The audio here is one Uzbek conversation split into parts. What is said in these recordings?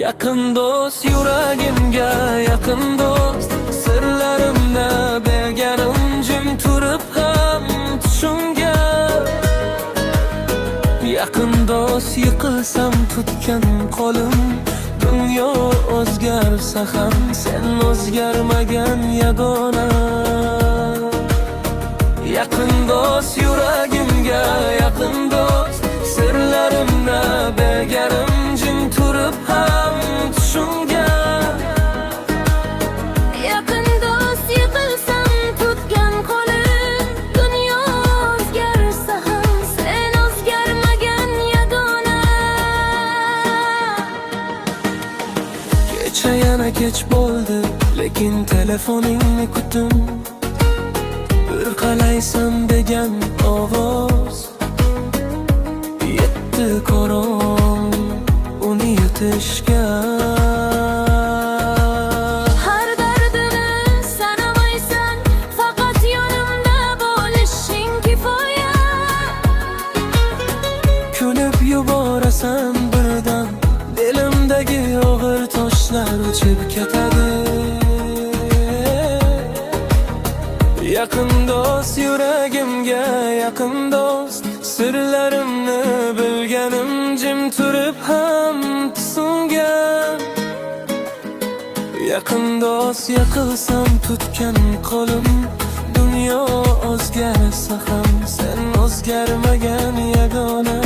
Yaqin do'st, yuragimga yaqin do'st, sirlarimni berganim jim turib ham tushimga. Yaqin do'st, yiqilsam tutgan qo'lim, dunyo o'zgarsa ham sen o'zgarmagan yagona. Yaqin do'st, yuragimga yaqin do'st, sirlarimni berganim jim turib ham tushimga. Yaqin do'st, yiqilsam tutgan qo'lim, dunyo o'zgarsa ham sen o'zgarmagan yagona. Kecha yana kech bo'ldi, lekin telefoningni kutdim. Bir qalaysan degan ovoz yetdi ko'rim uni yutishga. Har dardini sanamaysan, faqat yonimda bo'lishing kifoya. Kulib yuborasan birdan, dilimdagi og'ir toshlar uchib ketadi. Yaqin do'st, yuragimga yaqin do'st, sirlarimni bilganim jim turib ham tushimga. Yaqin do'st, yiqilsam tutgan qo'lim, dunyo o'zgarsa ham sen o'zgarmagan yagona.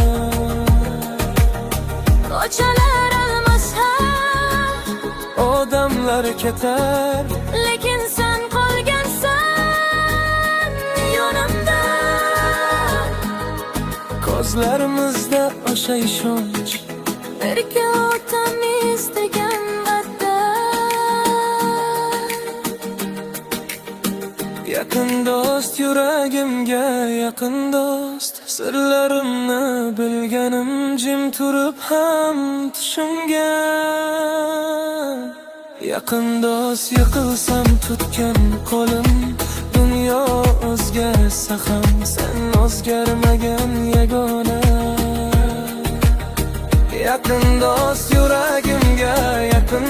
Ko'chalar almashsa, Odamlar ketar, lekin sen qolgansan yonimda. ko'zlarimizda o'sha ishonch, Birga o'tamiz degan va'da. Yaqin do'st, yuragimga yaqin do'st, sirlarimni bilganim jim turib ham tushimga. Yaqin do'st, yiqilsam tutgan qo'lim, dunyo o'zgarsa ham sen o'zgarmagan yagona. Yaqin do'st, yuragimga yaqin